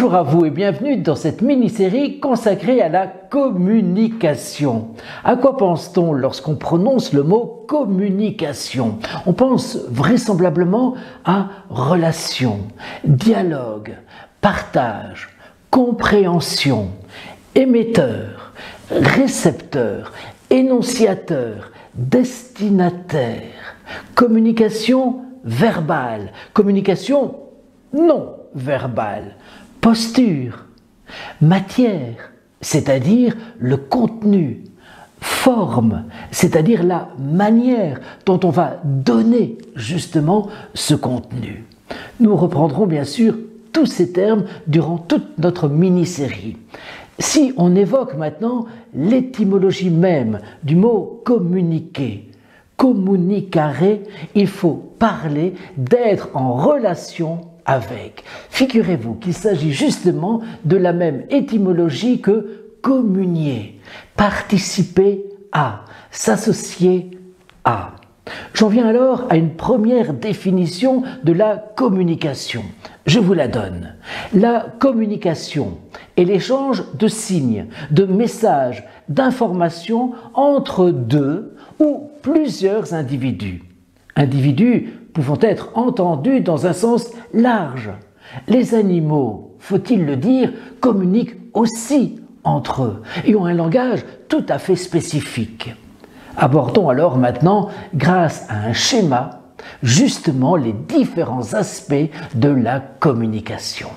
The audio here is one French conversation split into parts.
Bonjour à vous et bienvenue dans cette mini-série consacrée à la communication. À quoi pense-t-on lorsqu'on prononce le mot communication? On pense vraisemblablement à relation, dialogue, partage, compréhension, émetteur, récepteur, énonciateur, destinataire, communication verbale, communication non verbale, posture, matière, c'est-à-dire le contenu, forme, c'est-à-dire la manière dont on va donner justement ce contenu. Nous reprendrons bien sûr tous ces termes durant toute notre mini-série. Si on évoque maintenant l'étymologie même du mot communiquer, communicare, il faut parler d'être en relation avec. Figurez-vous qu'il s'agit justement de la même étymologie que communier, participer à, s'associer à. J'en viens alors à une première définition de la communication. Je vous la donne. La communication est l'échange de signes, de messages, d'informations entre deux ou plusieurs individus. Individus pouvant être entendus dans un sens large. Les animaux, faut-il le dire, communiquent aussi entre eux et ont un langage tout à fait spécifique. Abordons alors maintenant, grâce à un schéma, justement les différents aspects de la communication.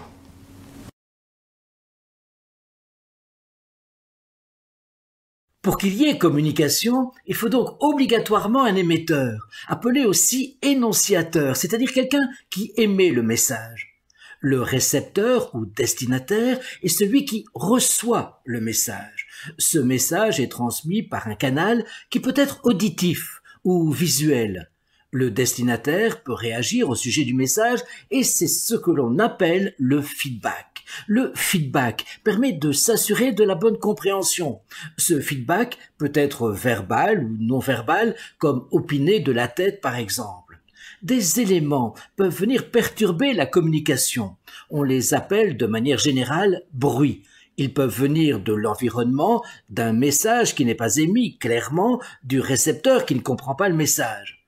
Pour qu'il y ait communication, il faut donc obligatoirement un émetteur, appelé aussi énonciateur, c'est-à-dire quelqu'un qui émet le message. Le récepteur ou destinataire est celui qui reçoit le message. Ce message est transmis par un canal qui peut être auditif ou visuel. Le destinataire peut réagir au sujet du message et c'est ce que l'on appelle le feedback. Le feedback permet de s'assurer de la bonne compréhension. Ce feedback peut être verbal ou non verbal, comme opiner de la tête par exemple. Des éléments peuvent venir perturber la communication. On les appelle de manière générale bruit. Ils peuvent venir de l'environnement, d'un message qui n'est pas émis clairement, du récepteur qui ne comprend pas le message.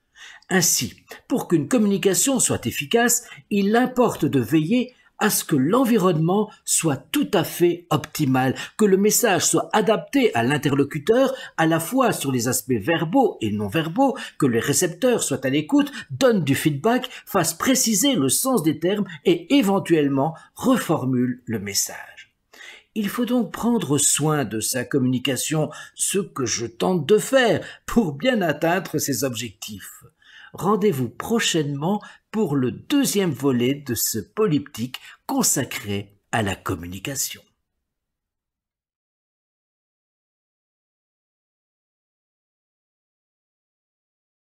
Ainsi, pour qu'une communication soit efficace, il importe de veiller à ce que l'environnement soit tout à fait optimal, que le message soit adapté à l'interlocuteur, à la fois sur les aspects verbaux et non verbaux, que les récepteurs soient à l'écoute, donnent du feedback, fassent préciser le sens des termes et éventuellement reformulent le message. Il faut donc prendre soin de sa communication, ce que je tente de faire pour bien atteindre ses objectifs. Rendez-vous prochainement pour le deuxième volet de ce polyptyque consacré à la communication.